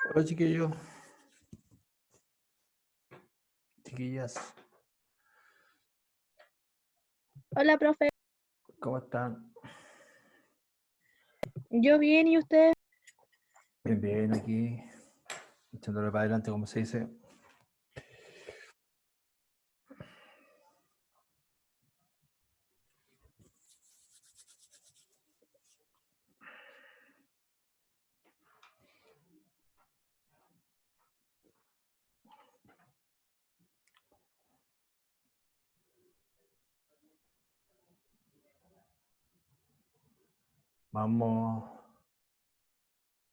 Hola chiquillos, chiquillas, Hola, profe. ¿cómo están? Yo bien, ¿y usted? Bien, bien, aquí, echándole para adelante, como se dice. Vamos,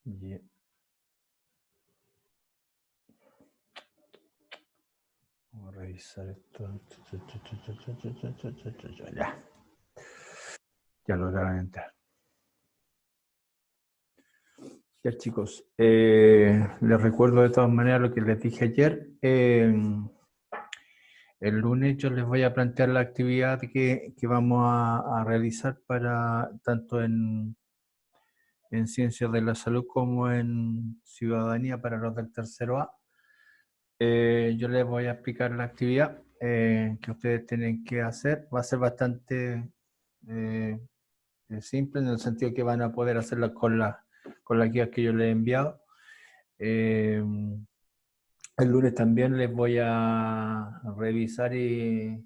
bien. Vamos a revisar esto. Ya lograron entrar. Ya chicos, les recuerdo de todas maneras lo que les dije ayer. El lunes yo les voy a plantear la actividad que vamos a realizar para tanto en Ciencias de la Salud como en Ciudadanía para los del tercero A. Yo les voy a explicar la actividad que ustedes tienen que hacer. Va a ser bastante simple en el sentido que van a poder hacerla con las guías que yo les he enviado. Eh, el lunes también les voy a revisar y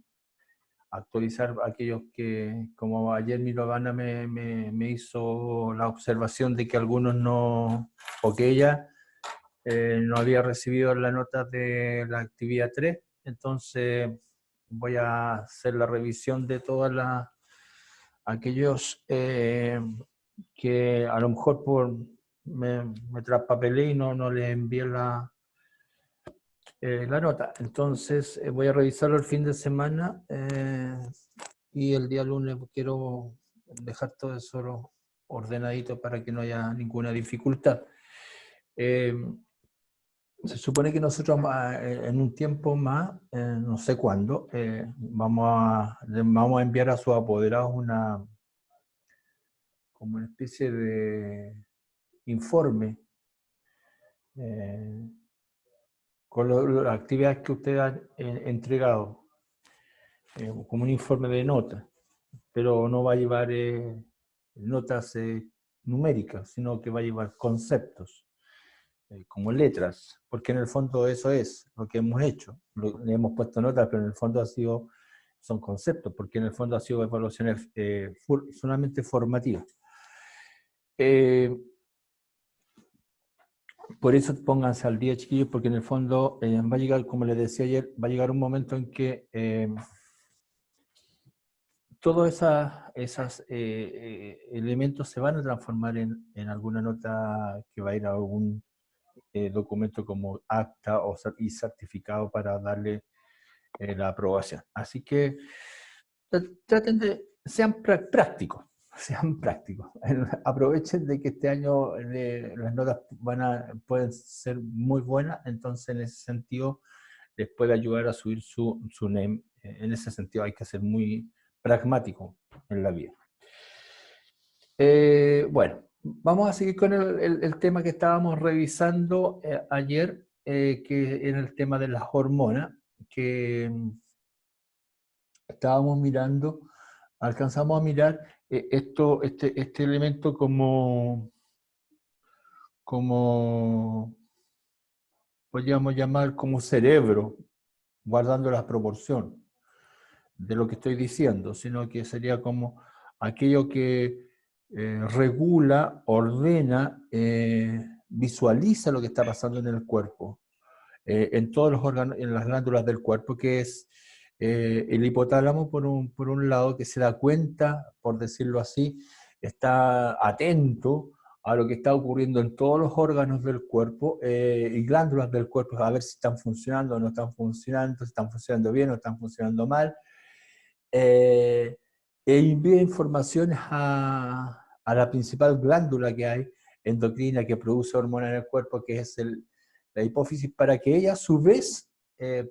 actualizar aquellos que, como ayer mi Giovanna me hizo la observación de que algunos no, o que ella no había recibido la nota de la actividad 3, entonces voy a hacer la revisión de todas aquellos que a lo mejor me traspapelé y no les envié la nota. Entonces voy a revisarlo el fin de semana y el día lunes quiero dejar todo eso ordenadito para que no haya ninguna dificultad. Se supone que nosotros en un tiempo más, no sé cuándo, vamos a enviar a sus apoderados como una especie de informe eh, con las actividades que ustedes han entregado, como un informe de notas, pero no va a llevar notas numéricas, sino que va a llevar conceptos. Como letras, porque en el fondo eso es lo que hemos hecho. Le hemos puesto notas, pero en el fondo son conceptos, porque en el fondo ha sido evaluaciones solamente formativas. Por eso pónganse al día, chiquillos, porque en el fondo va a llegar, como les decía ayer, va a llegar un momento en que todos esos elementos se van a transformar en alguna nota que va a ir a algún documento como acta y certificado para darle la aprobación. Así que traten sean prácticos, sean prácticos. Aprovechen de que este año las notas pueden ser muy buenas, entonces en ese sentido les puede ayudar a subir su NEM. En ese sentido hay que ser muy pragmático en la vida. Bueno, vamos a seguir con el tema que estábamos revisando ayer, que era el tema de las hormonas, que estábamos mirando, alcanzamos a mirar este elemento como podríamos llamar como cerebro, guardando la proporción de lo que estoy diciendo, sino que sería como aquello que regula, ordena, visualiza lo que está pasando en el cuerpo, en todos los órganos, en las glándulas del cuerpo, que es el hipotálamo por un lado, que se da cuenta, por decirlo así, está atento a lo que está ocurriendo en todos los órganos del cuerpo y glándulas del cuerpo, a ver si están funcionando o no están funcionando, si están funcionando bien o están funcionando mal, e envía informaciones a la principal glándula que hay, endocrina, que produce hormonas en el cuerpo, que es la hipófisis, para que ella a su vez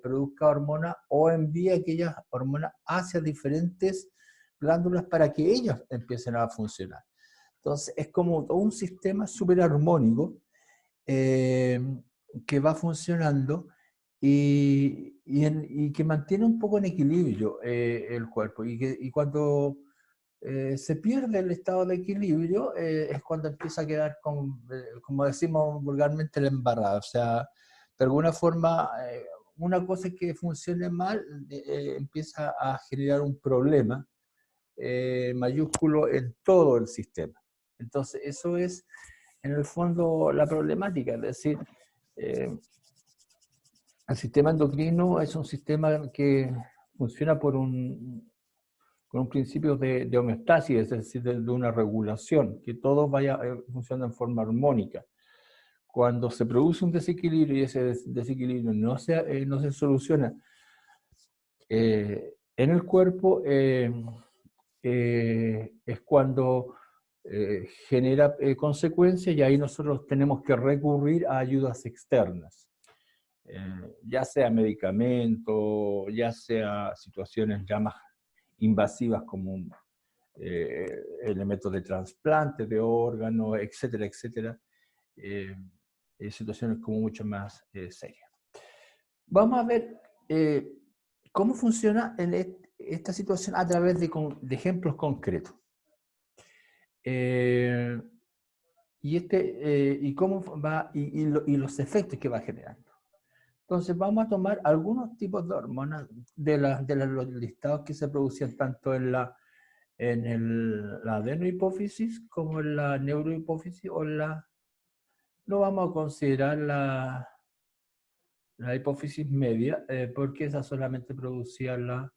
produzca hormonas o envíe aquellas hormonas hacia diferentes glándulas para que ellas empiecen a funcionar. Entonces es como todo un sistema súper armónico que va funcionando y que mantiene un poco en equilibrio el cuerpo. Y cuando se pierde el estado de equilibrio, es cuando empieza a quedar, como decimos vulgarmente, la embarrada. O sea, de alguna forma, una cosa que funcione mal empieza a generar un problema mayúsculo en todo el sistema. Entonces, eso es, en el fondo, la problemática. Es decir, el sistema endocrino es un sistema que funciona con un principio de homeostasis, es decir, de una regulación, que todo vaya funcionando en forma armónica. Cuando se produce un desequilibrio y ese desequilibrio no se soluciona en el cuerpo, es cuando genera consecuencias y ahí nosotros tenemos que recurrir a ayudas externas. Ya sea medicamentos, ya sea situaciones ya más invasivas como elementos de trasplante de órganos, etcétera, etcétera, situaciones como mucho más serias. Vamos a ver cómo funciona esta situación a través de ejemplos concretos. Y cómo va y los efectos que va generando. Entonces vamos a tomar algunos tipos de hormonas de los listados que se producían tanto en la adenohipófisis como en la neurohipófisis no vamos a considerar la hipófisis media porque esa solamente producía lo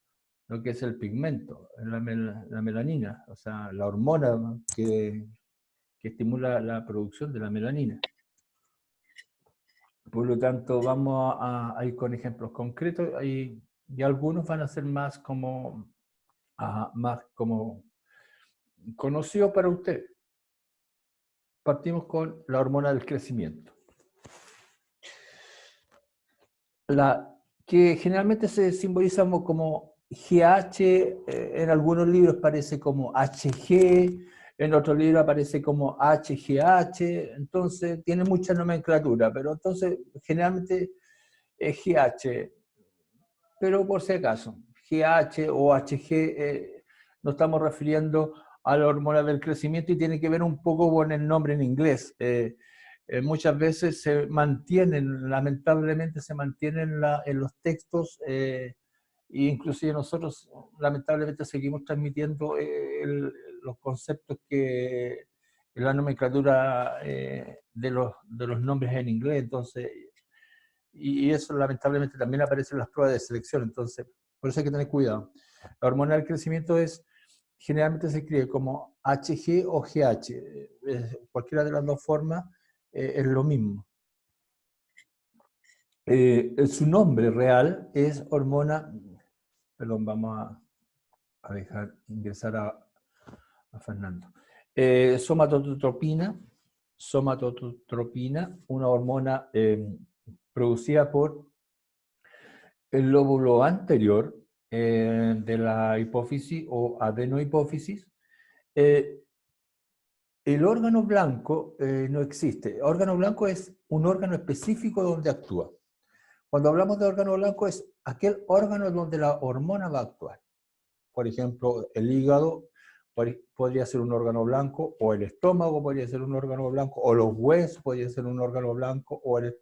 que es el pigmento, la melanina, o sea, la hormona que estimula la producción de la melanina. Por lo tanto, vamos a ir con ejemplos concretos y algunos van a ser más como conocidos para usted. Partimos con la hormona del crecimiento. Que generalmente se simboliza como GH, en algunos libros aparece como HG, en otros libros aparece como HGH, entonces tiene mucha nomenclatura, pero entonces generalmente es GH, pero por si acaso, GH o HG nos estamos refiriendo a la hormona del crecimiento y tiene que ver un poco con el nombre en inglés. Muchas veces se mantienen, lamentablemente se mantienen en los textos, e inclusive nosotros lamentablemente seguimos transmitiendo los conceptos que la nomenclatura de los nombres en inglés, entonces, y eso lamentablemente también aparece en las pruebas de selección, entonces por eso hay que tener cuidado. La hormona del crecimiento generalmente se escribe como HG o GH, cualquiera de las dos formas es lo mismo. Su nombre real es hormona, perdón, vamos a dejar ingresar a Fernando. Somatotropina, una hormona producida por el lóbulo anterior de la hipófisis o adenohipófisis. El órgano blanco no existe. El órgano blanco es un órgano específico donde actúa. Cuando hablamos de órgano blanco es aquel órgano donde la hormona va a actuar. Por ejemplo, el hígado podría ser un órgano blanco, o el estómago podría ser un órgano blanco, o los huesos podría ser un órgano blanco, o el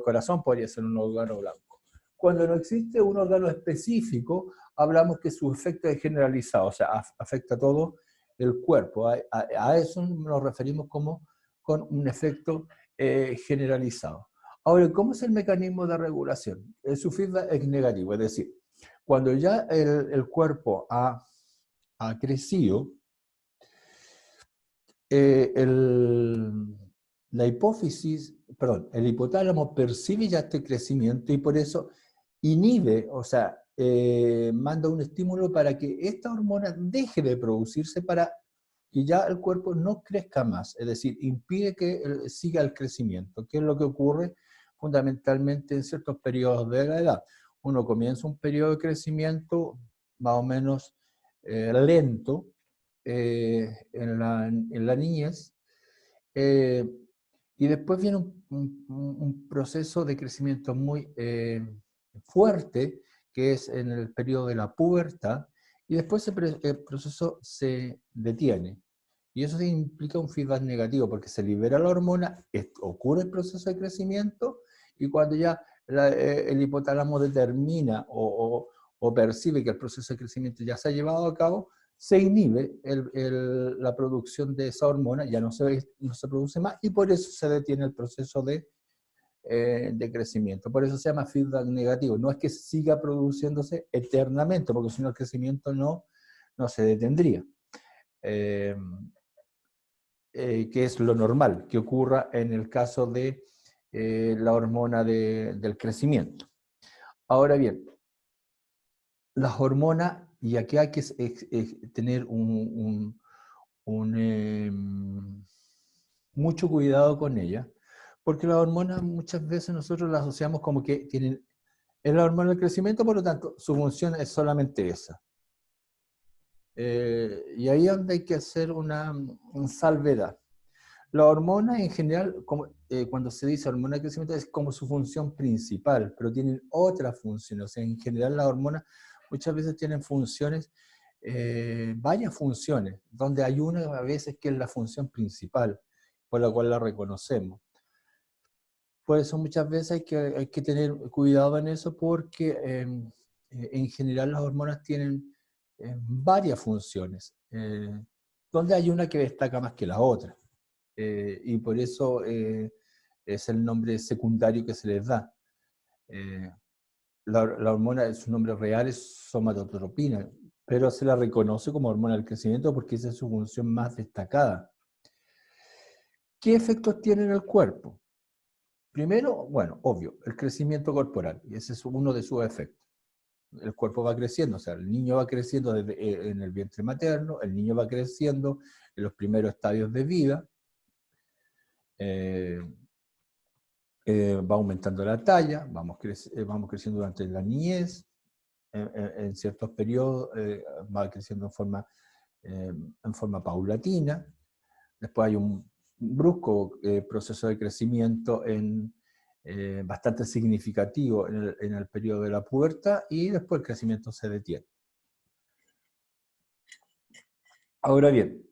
corazón podría ser un órgano blanco. Cuando no existe un órgano específico, hablamos que su efecto es generalizado, o sea, afecta a todo el cuerpo. A eso nos referimos como con un efecto generalizado. Ahora, ¿cómo es el mecanismo de regulación? Su feedback es negativo, es decir, cuando ya el cuerpo ha crecido, la hipófisis, perdón, el hipotálamo percibe ya este crecimiento y por eso inhibe, o sea, manda un estímulo para que esta hormona deje de producirse para que ya el cuerpo no crezca más, es decir, impide que siga el crecimiento, que es lo que ocurre fundamentalmente en ciertos periodos de la edad. Uno comienza un periodo de crecimiento más o menos lento en la niñez, Y después viene un proceso de crecimiento muy fuerte, que es en el periodo de la pubertad, y después el proceso se detiene. Y eso implica un feedback negativo, porque se libera la hormona, ocurre el proceso de crecimiento, y cuando ya el hipotálamo determina o percibe que el proceso de crecimiento ya se ha llevado a cabo, se inhibe la producción de esa hormona, ya no se produce más, y por eso se detiene el proceso de crecimiento. Por eso se llama feedback negativo. No es que siga produciéndose eternamente, porque si no el crecimiento no se detendría. Que es lo normal que ocurra en el caso de la hormona del crecimiento. Ahora bien, las hormonas, y aquí hay que tener mucho cuidado con ellas, porque las hormonas muchas veces nosotros las asociamos como que es la hormona del crecimiento, por lo tanto, su función es solamente esa. Y ahí es donde hay que hacer una salvedad. La hormona en general, cuando se dice hormona de crecimiento, es como su función principal, pero tienen otras funciones. O sea, en general las hormonas muchas veces tienen funciones, varias funciones, donde hay una a veces que es la función principal, por la cual la reconocemos. Por eso muchas veces hay que tener cuidado en eso, porque en general las hormonas tienen varias funciones, donde hay una que destaca más que la otra. Y por eso es el nombre secundario que se les da. La hormona, su nombre real es somatotropina, pero se la reconoce como hormona del crecimiento porque esa es su función más destacada. ¿Qué efectos tiene en el cuerpo? Primero, bueno, obvio, el crecimiento corporal, y ese es uno de sus efectos. El cuerpo va creciendo, o sea, el niño va creciendo en el vientre materno, el niño va creciendo en los primeros estadios de vida, va aumentando la talla, vamos creciendo durante la niñez, en ciertos periodos va creciendo en forma paulatina, después hay un brusco proceso de crecimiento bastante significativo en el periodo de la pubertad, y después el crecimiento se detiene. Ahora bien,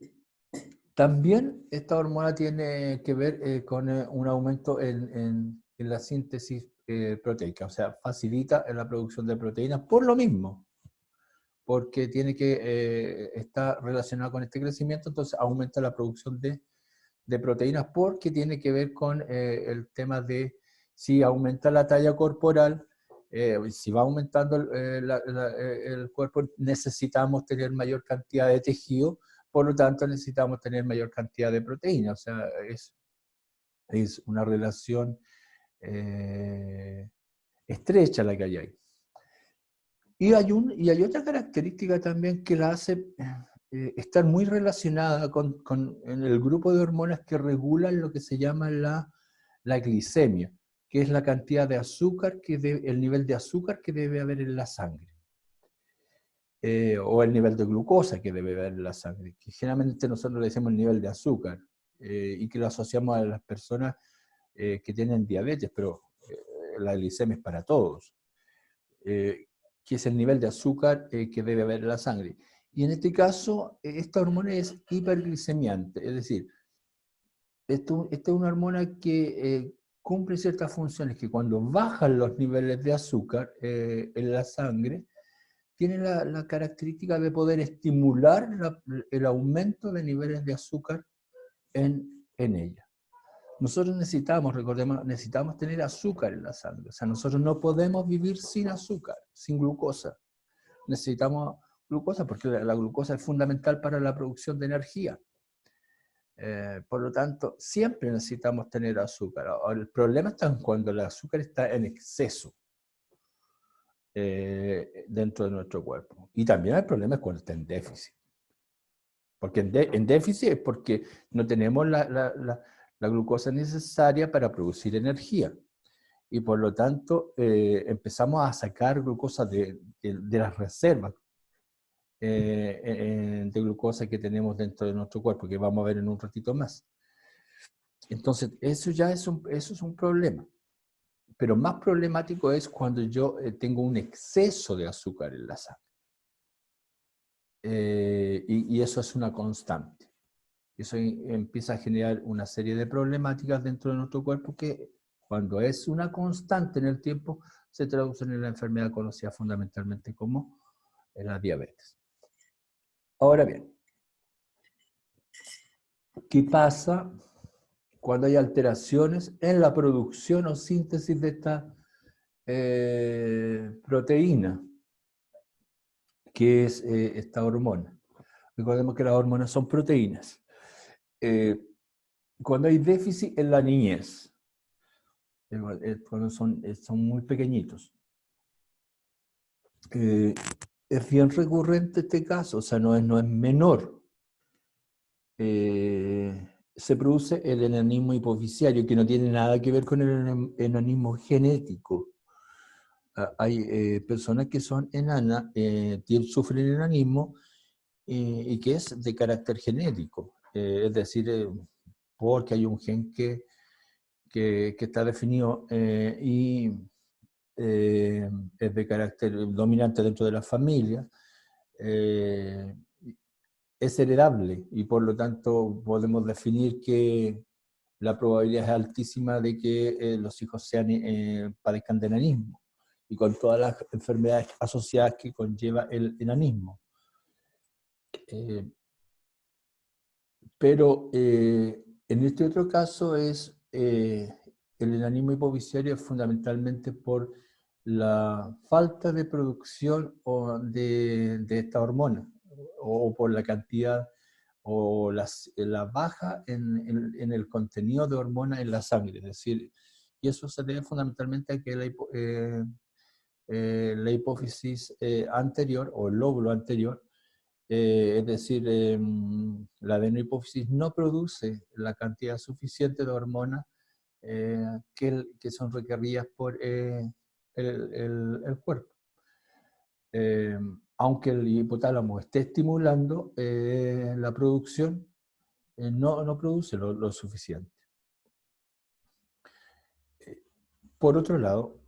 también esta hormona tiene que ver con un aumento en la síntesis proteica, o sea, facilita la producción de proteínas por lo mismo, porque está relacionado con este crecimiento, entonces aumenta la producción de proteínas, porque tiene que ver con el tema de si aumenta la talla corporal, si va aumentando el cuerpo, necesitamos tener mayor cantidad de tejido, por lo tanto necesitamos tener mayor cantidad de proteína, o sea, es una relación estrecha la que hay ahí. Y hay otra característica también que la hace estar muy relacionada en el grupo de hormonas que regulan lo que se llama la glicemia, que es la cantidad de azúcar, el nivel de azúcar que debe haber en la sangre. O el nivel de glucosa que debe haber en la sangre, que generalmente nosotros le decimos el nivel de azúcar, y que lo asociamos a las personas que tienen diabetes, pero la glicemia es para todos. Que es el nivel de azúcar que debe haber en la sangre. Y en este caso, esta hormona es hiperglicemiante, es decir, esta es una hormona que cumple ciertas funciones que cuando bajan los niveles de azúcar en la sangre, tiene la característica de poder estimular el aumento de niveles de azúcar en ella. Nosotros recordemos, necesitamos tener azúcar en la sangre. O sea, nosotros no podemos vivir sin azúcar, sin glucosa. Necesitamos glucosa porque la glucosa es fundamental para la producción de energía. Por lo tanto, siempre necesitamos tener azúcar. Ahora, el problema está cuando el azúcar está en exceso dentro de nuestro cuerpo. Y también el problema es cuando está en déficit. Porque en déficit es porque no tenemos la glucosa necesaria para producir energía. Y por lo tanto empezamos a sacar glucosa de las reservas de glucosa que tenemos dentro de nuestro cuerpo, que vamos a ver en un ratito más. Entonces, eso es un problema. Pero más problemático es cuando yo tengo un exceso de azúcar en la sangre. Y eso es una constante. Eso empieza a generar una serie de problemáticas dentro de nuestro cuerpo que cuando es una constante en el tiempo se traducen en la enfermedad conocida fundamentalmente como la diabetes. Ahora bien, ¿qué pasa cuando hay alteraciones en la producción o síntesis de esta proteína, que es esta hormona? Recordemos que las hormonas son proteínas. Cuando hay déficit en la niñez, cuando son muy pequeñitos, es bien recurrente este caso, o sea, no es menor. Se produce el enanismo hipoficiario, que no tiene nada que ver con el enanismo genético. Hay personas que son enanas, sufren enanismo y que es de carácter genético, es decir, porque hay un gen que está definido y es de carácter dominante dentro de la familia, es heredable y por lo tanto podemos definir que la probabilidad es altísima de que los hijos padezcan de enanismo y con todas las enfermedades asociadas que conlleva el enanismo. Pero en este otro caso el enanismo hipoficiario es fundamentalmente por la falta de producción de esta hormona o por la cantidad o la baja en el contenido de hormona en la sangre. Es decir, y eso se debe fundamentalmente a que la hipófisis anterior o el lóbulo anterior, es decir, la adenohipófisis no produce la cantidad suficiente de hormonas que son requeridas por el cuerpo. Aunque el hipotálamo esté estimulando la producción, no produce lo suficiente. Por otro lado,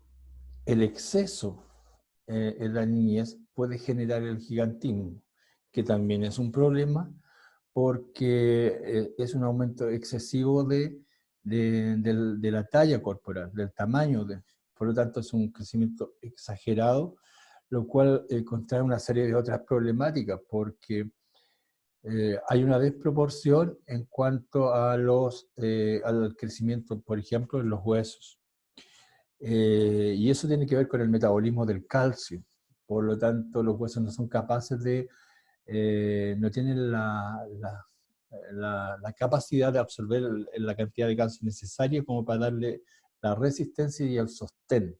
el exceso en la niñez puede generar el gigantismo, que también es un problema porque es un aumento excesivo de la talla corporal, del tamaño, por lo tanto es un crecimiento exagerado, lo cual contrae una serie de otras problemáticas, porque hay una desproporción en cuanto a al crecimiento, por ejemplo, en los huesos. Y eso tiene que ver con el metabolismo del calcio. Por lo tanto, los huesos no son capaces no tienen la capacidad de absorber la cantidad de calcio necesaria como para darle la resistencia y el sostén.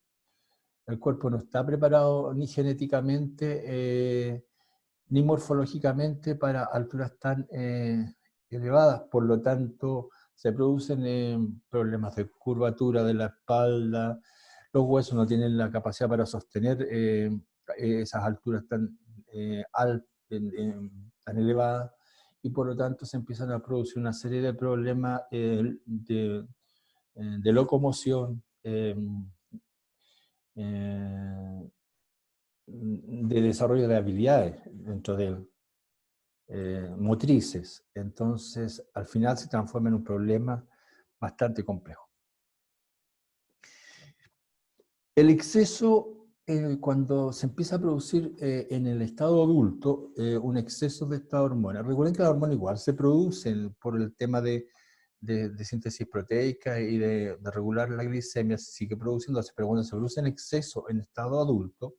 El cuerpo no está preparado ni genéticamente ni morfológicamente para alturas tan elevadas, por lo tanto se producen problemas de curvatura de la espalda, los huesos no tienen la capacidad para sostener esas alturas tan elevadas, y por lo tanto se empiezan a producir una serie de problemas de locomoción, de desarrollo de habilidades dentro de motrices. Entonces, al final se transforma en un problema bastante complejo. El exceso, cuando se empieza a producir en el estado adulto, un exceso de esta hormona. Recuerden que la hormona igual se produce por el tema de síntesis proteica y de regular la glicemia, se sigue produciéndose, pero cuando se produce en exceso en estado adulto,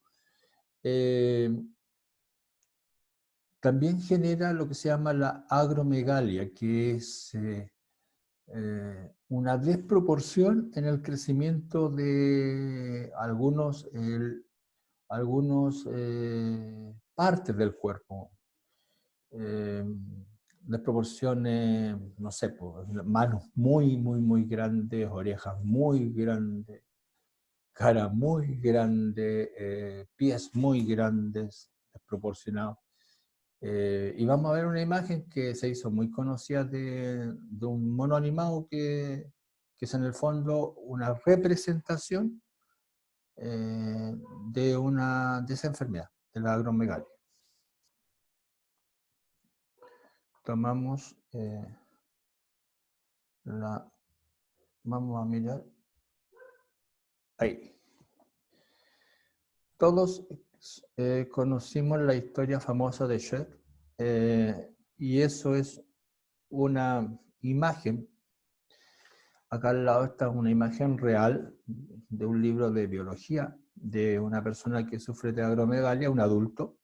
también genera lo que se llama la agromegalia, que es una desproporción en el crecimiento de algunos partes del cuerpo. Desproporciones, no sé, pues, manos muy, muy, muy grandes, orejas muy grandes, cara muy grande, pies muy grandes, desproporcionados. Y vamos a ver una imagen que se hizo muy conocida de un mono animado que es en el fondo una representación de esa enfermedad, de la acromegalia. Tomamos vamos a mirar ahí. Todos conocimos la historia famosa de Shrek, y eso es una imagen. Acá al lado está una imagen real de un libro de biología de una persona que sufre de acromegalia, un adulto,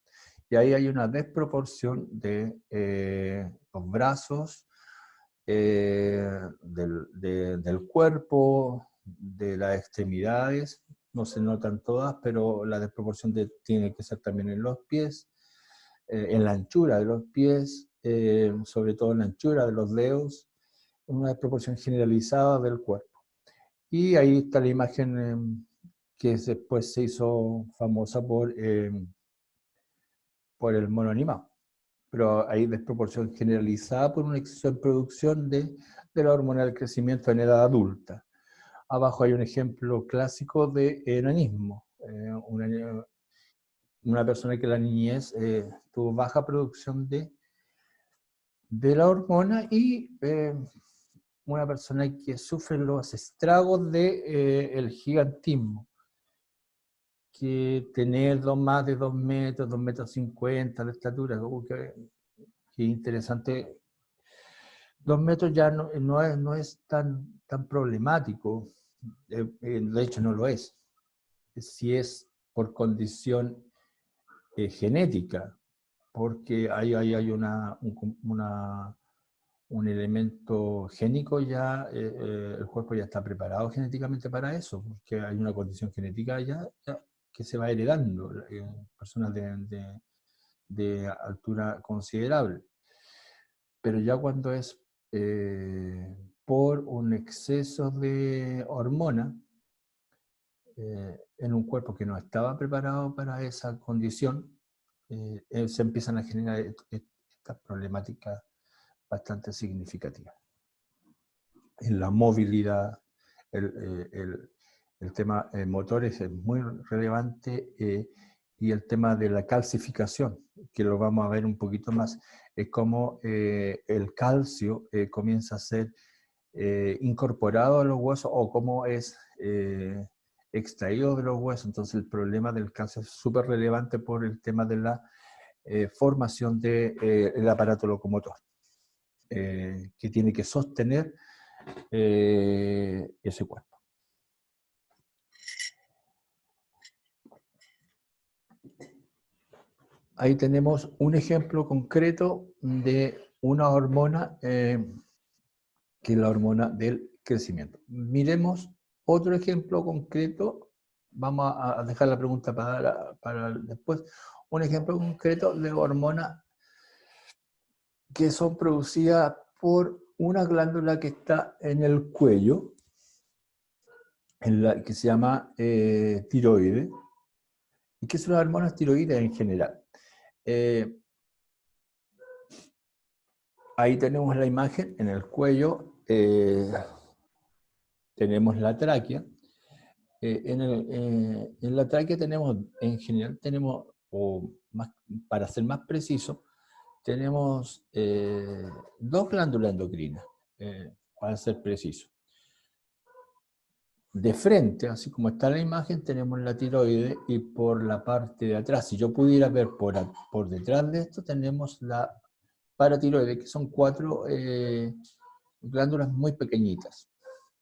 y ahí hay una desproporción de los brazos, del cuerpo, de las extremidades. No se notan todas, pero la desproporción tiene que ser también en los pies, en la anchura de los pies, sobre todo en la anchura de los dedos, una desproporción generalizada del cuerpo. Y ahí está la imagen que después se hizo famosa por el mono animado. Pero hay desproporción generalizada por un exceso de producción de la hormona del crecimiento en edad adulta. Abajo hay un ejemplo clásico de enanismo. Una persona que en la niñez tuvo baja producción de la hormona y una persona que sufre los estragos del gigantismo, que tener más de 2 metros, 2,50 metros de estatura, que interesante. 2 metros ya no es tan problemático, de hecho no lo es, si es por condición genética, porque hay un elemento génico ya, el cuerpo ya está preparado genéticamente para eso, porque hay una condición genética ya que se va heredando en personas de altura considerable. Pero ya cuando es por un exceso de hormona en un cuerpo que no estaba preparado para esa condición, se empiezan a generar estas problemáticas bastante significativas. En la movilidad, el tema motores es muy relevante, y el tema de la calcificación, que lo vamos a ver un poquito más, es cómo el calcio comienza a ser incorporado a los huesos o cómo es extraído de los huesos. Entonces el problema del calcio es súper relevante por el tema de la formación del aparato locomotor, que tiene que sostener ese cuerpo. Ahí tenemos un ejemplo concreto de una hormona que es la hormona del crecimiento. Miremos otro ejemplo concreto. Vamos a dejar la pregunta para después. Un ejemplo concreto de hormonas que son producidas por una glándula que está en el cuello, que se llama tiroides, y que son las hormonas tiroides en general. Ahí tenemos la imagen en el cuello, tenemos la tráquea. En la tráquea tenemos, en general tenemos, o más, para ser más preciso, tenemos 2 glándulas endocrinas, para ser preciso. De frente, así como está la imagen, tenemos la tiroide, y por la parte de atrás, si yo pudiera ver por detrás de esto, tenemos la paratiroide, que son 4 glándulas muy pequeñitas.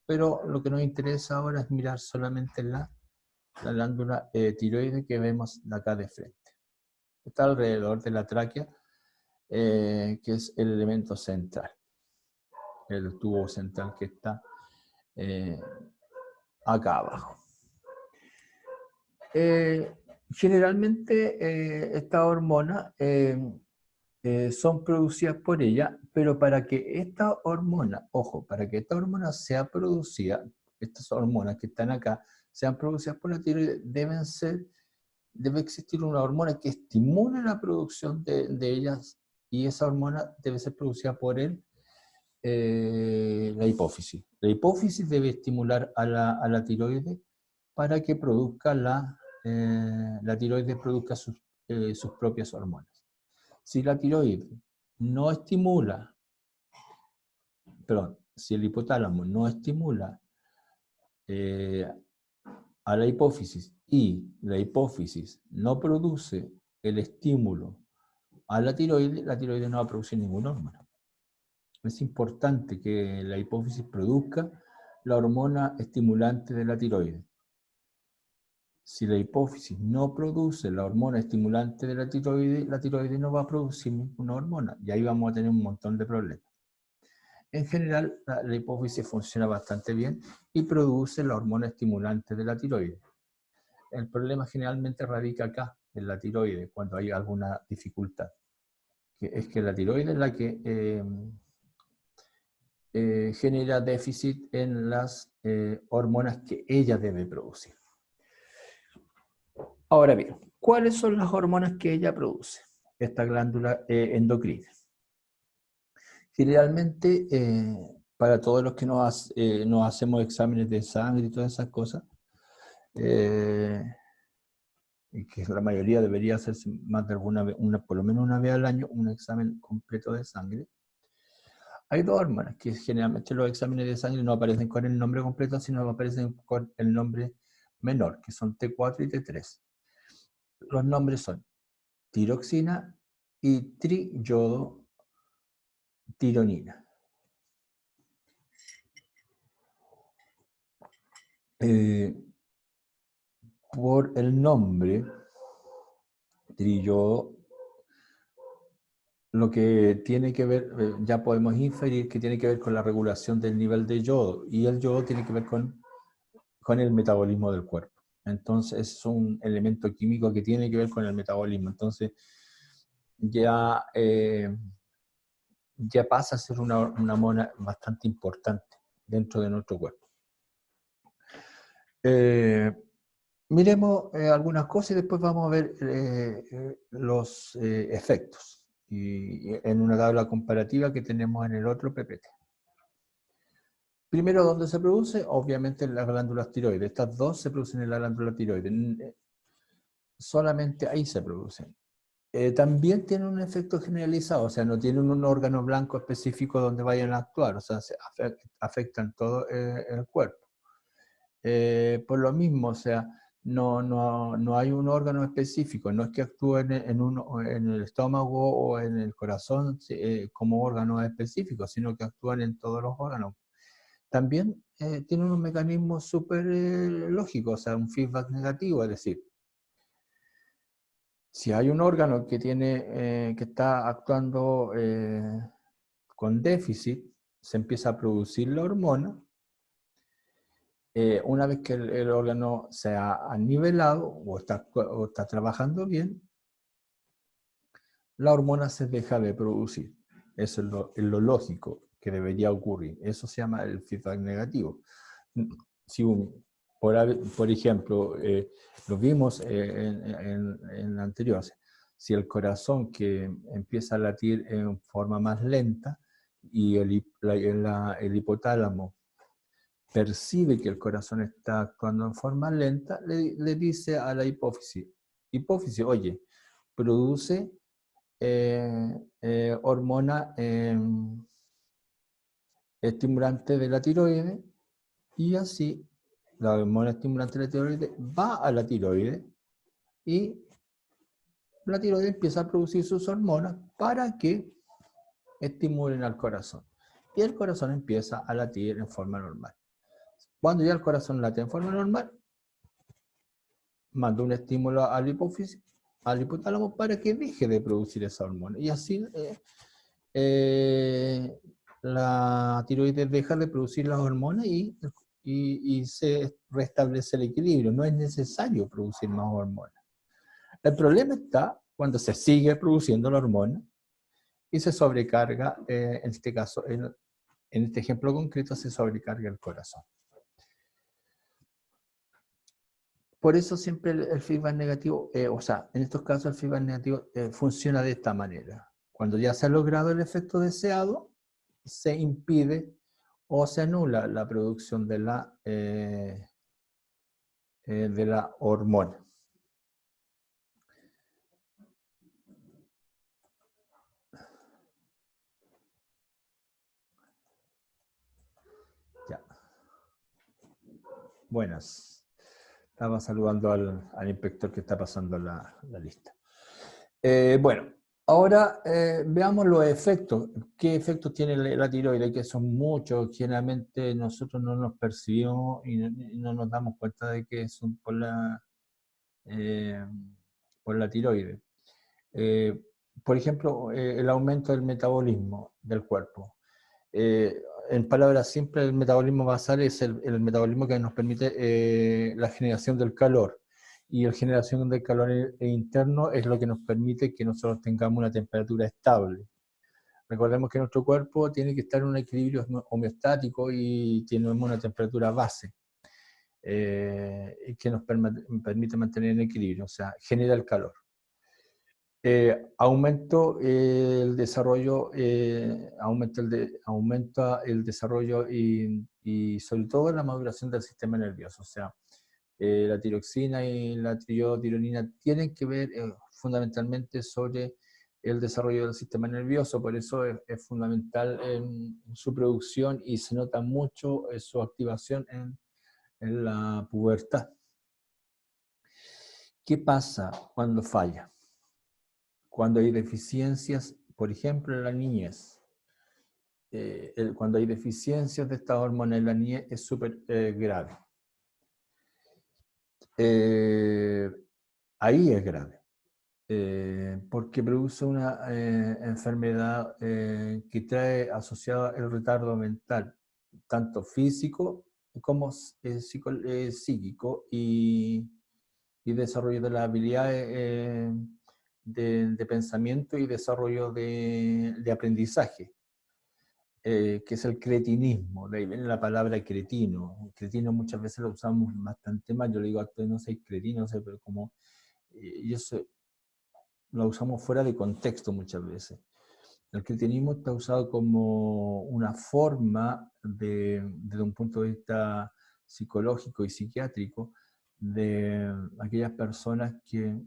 Pero lo que nos interesa ahora es mirar solamente la glándula tiroide que vemos de acá de frente. Está alrededor de la tráquea, que es el elemento central, el tubo central que está acá abajo. Generalmente estas hormonas son producidas por ella, pero para que esta hormona, ojo, para que esta hormona sea producida, estas hormonas que están acá, sean producidas por la tiroides, deben ser debe existir una hormona que estimule la producción de ellas, y esa hormona debe ser producida por la hipófisis. La hipófisis debe estimular a la tiroides para que produzca la tiroides produzca sus propias hormonas. Si la tiroides no estimula, perdón, si el hipotálamo no estimula a la hipófisis y la hipófisis no produce el estímulo a la tiroides no va a producir ninguna hormona. Es importante que la hipófisis produzca la hormona estimulante de la tiroides. Si la hipófisis no produce la hormona estimulante de la tiroides no va a producir ninguna hormona, y ahí vamos a tener un montón de problemas. En general, la hipófisis funciona bastante bien y produce la hormona estimulante de la tiroides. El problema generalmente radica acá, en la tiroides, cuando hay alguna dificultad. Que es que la tiroides es la que genera déficit en las hormonas que ella debe producir. Ahora bien, ¿cuáles son las hormonas que ella produce? Esta glándula endocrina. Generalmente, para todos los que nos hacemos exámenes de sangre y todas esas cosas, y que la mayoría debería hacerse más de alguna vez, por lo menos una vez al año, un examen completo de sangre. Hay dos hormonas que generalmente los exámenes de sangre no aparecen con el nombre completo, sino aparecen con el nombre menor, que son T4 y T3. Los nombres son tiroxina y triiodotironina. Por el nombre triyodo, lo que tiene que ver, ya podemos inferir que tiene que ver con la regulación del nivel de yodo, y el yodo tiene que ver con el metabolismo del cuerpo. Entonces es un elemento químico que tiene que ver con el metabolismo. Entonces ya pasa a ser una hormona bastante importante dentro de nuestro cuerpo. Miremos algunas cosas y después vamos a ver los efectos y en una tabla comparativa que tenemos en el otro PPT. Primero, ¿dónde se produce? Obviamente en las glándulas tiroides. Estas dos se producen en la glándula tiroides. Solamente ahí se producen. También tienen un efecto generalizado, o sea, no tienen un órgano blanco específico donde vayan a actuar, o sea, afectan todo el cuerpo. Por lo mismo, o sea, no hay un órgano específico, no es que actúen en el estómago o en el corazón como órganos específicos, sino que actúan en todos los órganos. También tienen un mecanismo súper lógico, o sea, un feedback negativo, es decir, si hay un órgano que está actuando con déficit, se empieza a producir la hormona. Una vez que el órgano se ha nivelado o está trabajando bien, la hormona se deja de producir. Eso es lo lógico que debería ocurrir. Eso se llama el feedback negativo. Si por ejemplo, lo vimos en la anterior, si el corazón que empieza a latir en forma más lenta y el hipotálamo percibe que el corazón está actuando en forma lenta, le dice a la hipófisis, oye, produce hormona estimulante de la tiroides, y así la hormona estimulante de la tiroides va a la tiroides y la tiroides empieza a producir sus hormonas para que estimulen al corazón. Y el corazón empieza a latir en forma normal. Cuando ya el corazón late en forma normal, manda un estímulo al hipófisis, al hipotálamo, para que deje de producir esa hormona. Y así la tiroides deja de producir las hormonas y se restablece el equilibrio. No es necesario producir más hormonas. El problema está cuando se sigue produciendo la hormona y se sobrecarga, en este caso, en este ejemplo concreto, se sobrecarga el corazón. por eso siempre el feedback negativo, o sea, en estos casos el feedback negativo funciona de esta manera. Cuando ya se ha logrado el efecto deseado, se impide o se anula la producción de la hormona. Ya. Buenas. Estaba saludando al inspector que está pasando la lista. Bueno, ahora veamos los efectos. ¿Qué efectos tiene la tiroides? Que son muchos. Generalmente nosotros no nos percibimos y no nos damos cuenta de que son por la tiroides. Por ejemplo, el aumento del metabolismo del cuerpo. En palabras simples, el metabolismo basal es el metabolismo que nos permite la generación del calor. Y la generación del calor interno es lo que nos permite que nosotros tengamos una temperatura estable. Recordemos que nuestro cuerpo tiene que estar en un equilibrio homeostático y tenemos una temperatura base que nos permite mantener en equilibrio, o sea, genera el calor. Aumenta el desarrollo y sobre todo la maduración del sistema nervioso. O sea, la tiroxina y la triotironina tienen que ver fundamentalmente sobre el desarrollo del sistema nervioso, por eso es fundamental en su producción y se nota mucho su activación en la pubertad. ¿Qué pasa cuando falla? Cuando hay deficiencias, por ejemplo, en la niñez. Cuando hay deficiencias de esta hormona en la niñez es súper grave. Ahí es grave, porque produce una enfermedad que trae asociada el retardo mental, tanto físico como psíquico y desarrollo de las habilidades de pensamiento y desarrollo de aprendizaje, que es el cretinismo. De ahí viene la palabra cretino. Cretino muchas veces lo usamos bastante mal. Yo le digo a ustedes, no soy cretino, no sé, pero como y eso lo usamos fuera de contexto muchas veces. El cretinismo está usado como una forma desde un punto de vista psicológico y psiquiátrico de aquellas personas que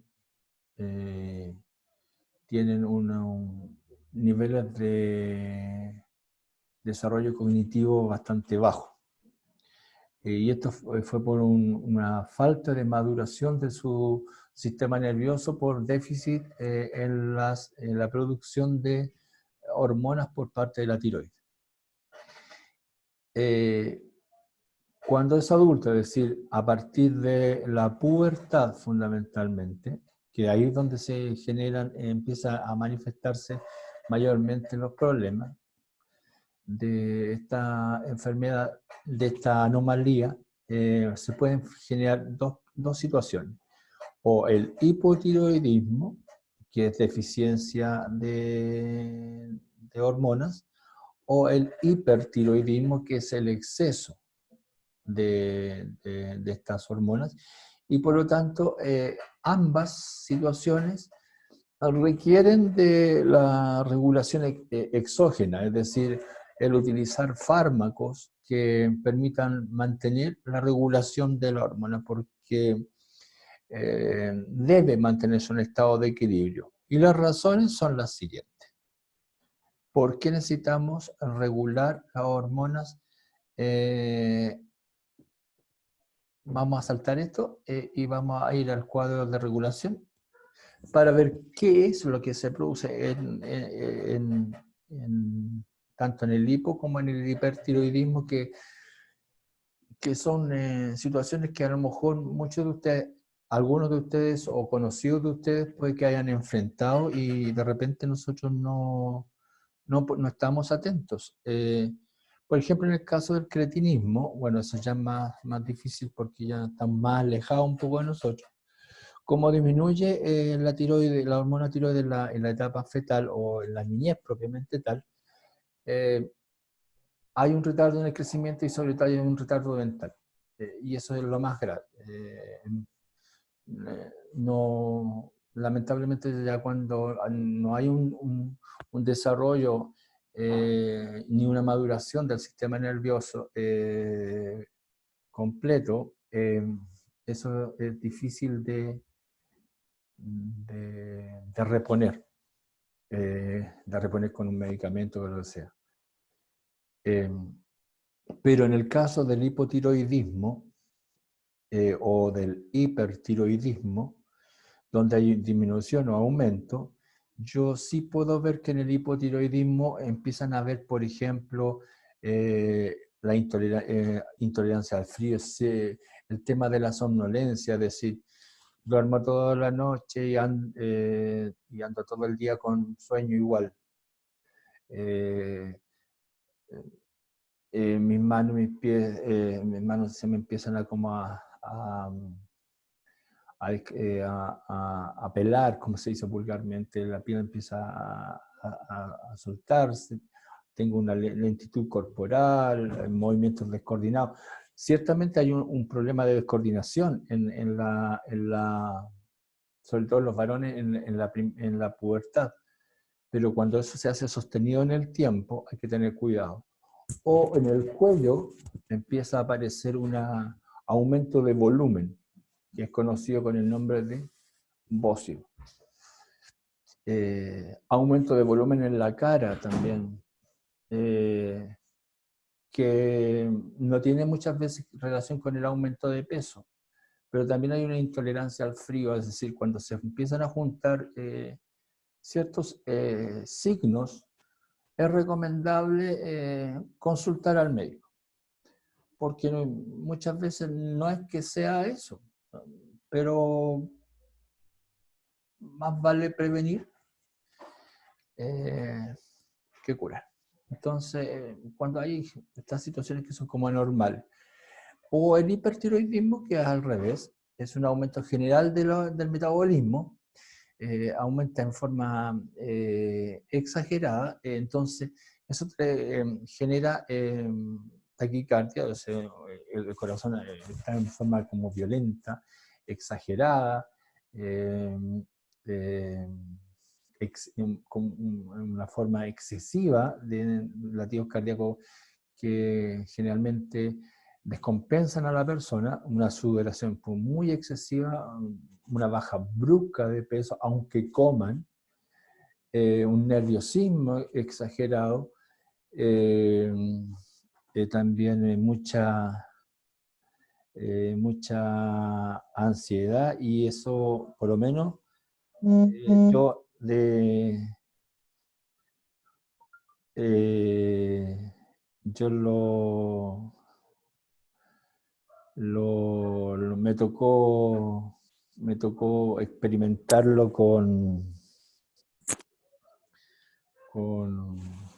tienen unos niveles de desarrollo cognitivo bastante bajos. Y esto fue por una falta de maduración de su sistema nervioso por déficit en la producción de hormonas por parte de la tiroides. Cuando es adulto, es decir, a partir de la pubertad fundamentalmente, que ahí es donde se generan, empieza a manifestarse mayormente los problemas de esta enfermedad, de esta anomalía, se pueden generar dos situaciones. O el hipotiroidismo, que es deficiencia de hormonas, o el hipertiroidismo, que es el exceso de estas hormonas. Y por lo tanto, ambas situaciones requieren de la regulación exógena, es decir, el utilizar fármacos que permitan mantener la regulación de la hormona, porque debe mantenerse un estado de equilibrio. Y las razones son las siguientes. ¿Por qué necesitamos regular las hormonas? Vamos a saltar esto y vamos a ir al cuadro de regulación para ver qué es lo que se produce tanto en el hipo como en el hipertiroidismo, que son situaciones que a lo mejor muchos de ustedes, algunos de ustedes o conocidos de ustedes puede que hayan enfrentado y de repente nosotros no estamos atentos. Por ejemplo, en el caso del cretinismo, bueno, eso ya es más difícil porque ya están más alejados un poco de nosotros. Como disminuye la tiroides, la hormona tiroides en la etapa fetal o en la niñez propiamente tal, hay un retardo en el crecimiento y sobre todo hay un retardo mental. Y eso es lo más grave. no, lamentablemente ya cuando no hay un desarrollo ni una maduración del sistema nervioso completo, eso es difícil de reponer, con un medicamento o lo que sea. Pero en el caso del hipotiroidismo o del hipertiroidismo, donde hay disminución o aumento, yo sí puedo ver que en el hipotiroidismo empiezan a haber, por ejemplo, la intolerancia al frío, el tema de la somnolencia, es decir, duermo toda la noche y ando todo el día con sueño igual. Mis manos, mis pies, mis manos se me empiezan a como a pelar, como se dice vulgarmente, la piel empieza a soltarse, tengo una lentitud corporal, movimientos descoordinados. Ciertamente hay un problema de descoordinación sobre todo en los varones en la pubertad, pero cuando eso se hace sostenido en el tiempo hay que tener cuidado. O en el cuello empieza a aparecer un aumento de volumen, que es conocido con el nombre de bócido. Aumento de volumen en la cara también, que no tiene muchas veces relación con el aumento de peso, pero también hay una intolerancia al frío, es decir, cuando se empiezan a juntar ciertos signos, es recomendable consultar al médico, porque muchas veces no es que sea eso, pero más vale prevenir que curar. Entonces, cuando hay estas situaciones que son como anormales, o el hipertiroidismo, que es al revés, es un aumento general del metabolismo, aumenta en forma exagerada, entonces eso genera taquicardia, o sea, el corazón está en forma como violenta, exagerada, con una forma excesiva de latidos cardíacos que generalmente descompensan a la persona, una sudoración muy excesiva, una baja brusca de peso, aunque coman, un nerviosismo exagerado, también mucha ansiedad, y eso, por lo menos, yo me tocó experimentarlo con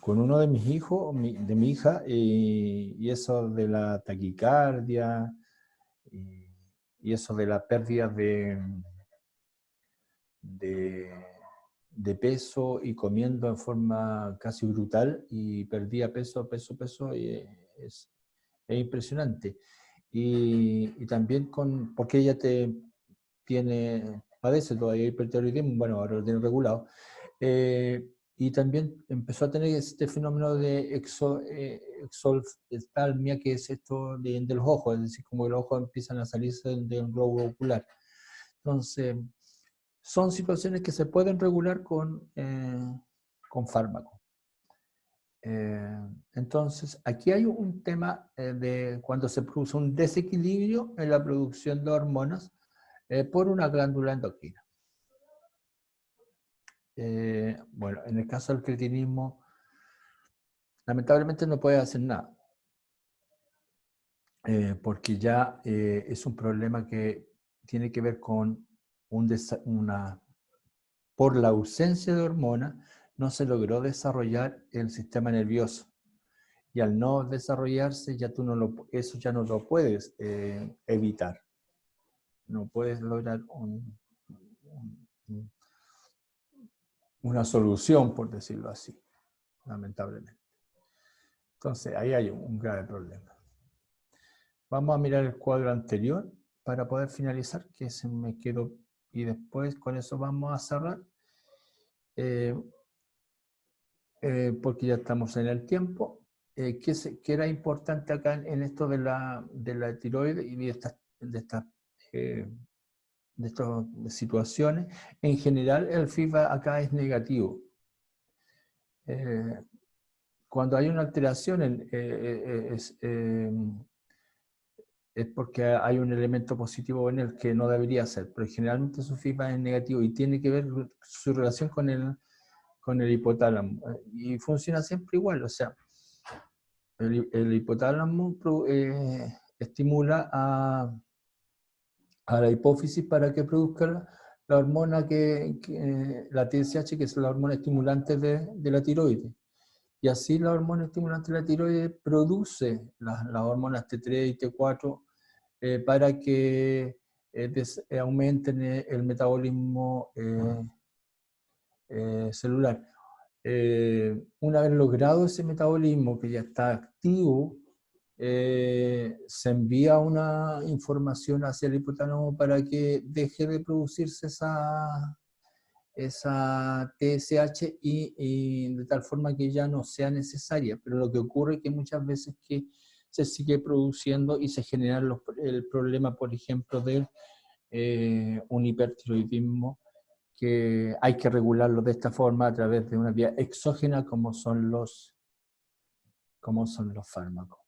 uno de mis hijos, de mi hija, y eso de la taquicardia, y eso de la pérdida de peso, y comiendo en forma casi brutal, y perdía peso, y es impresionante. Y también porque ella padece todavía hipertiroidismo, bueno, ahora lo tiene regulado, y también empezó a tener este fenómeno de exoftalmia, que es esto de los ojos, es decir, como que los ojos empiezan a salirse del globo ocular. Entonces, son situaciones que se pueden regular con fármacos. Entonces, aquí hay un tema de cuando se produce un desequilibrio en la producción de hormonas por una glándula endocrina. Bueno, en el caso del cretinismo, lamentablemente no puede hacer nada, porque ya es un problema que tiene que ver con por la ausencia de hormonas, no se logró desarrollar el sistema nervioso. Y al no desarrollarse, eso ya no lo puedes evitar. No puedes lograr una solución, por decirlo así, lamentablemente. Entonces, ahí hay un grave problema. Vamos a mirar el cuadro anterior para poder finalizar, que se me quedó, y después con eso vamos a cerrar, porque ya estamos en el tiempo. Que era importante acá en esto de la tiroides y de estas situaciones? En general el feedback acá es negativo. Cuando hay una alteración es porque hay un elemento positivo en el que no debería ser, pero generalmente su feedback es negativo y tiene que ver su relación con el hipotálamo. Y funciona siempre igual, o sea, el hipotálamo estimula a la hipófisis para que produzca la hormona la TSH, que es la hormona estimulante de la tiroides. Y así la hormona estimulante de la tiroides produce las hormonas T3 y T4 para que aumenten el metabolismo celular. Una vez logrado ese metabolismo que ya está activo, se envía una información hacia el hipotálamo para que deje de producirse esa TSH y de tal forma que ya no sea necesaria. Pero lo que ocurre es que muchas veces que se sigue produciendo y se genera el problema, por ejemplo, de un hipertiroidismo, que hay que regularlo de esta forma a través de una vía exógena como son los fármacos.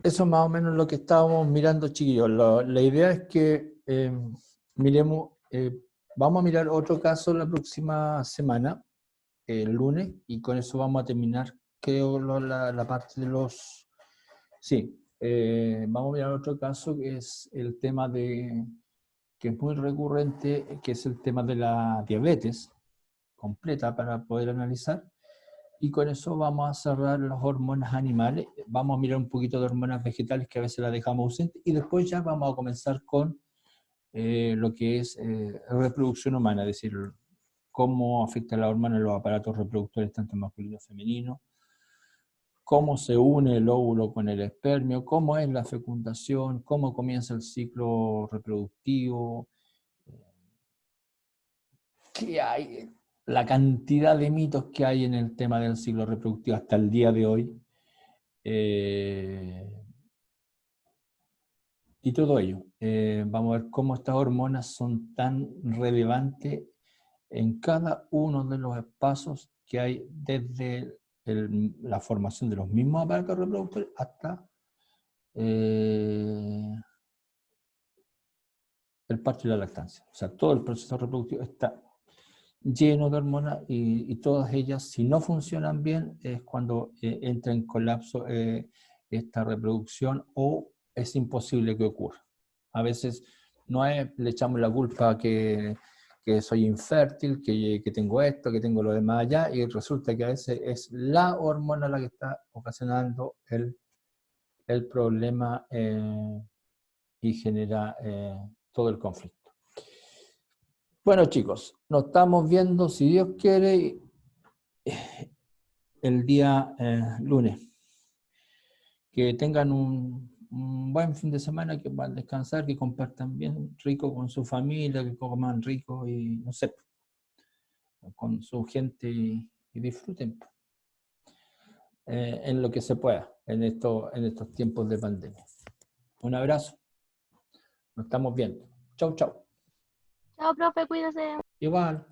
Eso más o menos lo que estábamos mirando, chiquillos. La idea es que miremos, vamos a mirar otro caso la próxima semana, el lunes, y con eso vamos a terminar, creo, la parte de los... Sí, vamos a mirar otro caso que es el tema que es muy recurrente, que es el tema de la diabetes completa para poder analizar. Y con eso vamos a cerrar las hormonas animales. Vamos a mirar un poquito de hormonas vegetales que a veces las dejamos ausentes. Y después ya vamos a comenzar con lo que es reproducción humana, es decir, cómo afecta la hormona en los aparatos reproductores tanto masculino y femenino, cómo se une el óvulo con el espermio, cómo es la fecundación, cómo comienza el ciclo reproductivo, qué hay, la cantidad de mitos que hay en el tema del ciclo reproductivo hasta el día de hoy. Y todo ello. Vamos a ver cómo estas hormonas son tan relevantes en cada uno de los espacios que hay desde la formación de los mismos aparatos reproductores hasta el parto y la lactancia. O sea, todo el proceso reproductivo está lleno de hormonas y todas ellas, si no funcionan bien, es cuando entra en colapso esta reproducción o es imposible que ocurra. A veces le echamos la culpa a que soy infértil, que tengo esto, que tengo lo demás allá, y resulta que a veces es la hormona la que está ocasionando el problema y genera todo el conflicto. Bueno, chicos, nos estamos viendo, si Dios quiere, el día lunes. Que tengan un buen fin de semana, que van a descansar, que compartan bien rico con su familia, que coman rico y, no sé, con su gente y disfruten en lo que se pueda en estos tiempos de pandemia. Un abrazo. Nos estamos viendo. Chau, chau. Chao, profe, cuídese. Igual.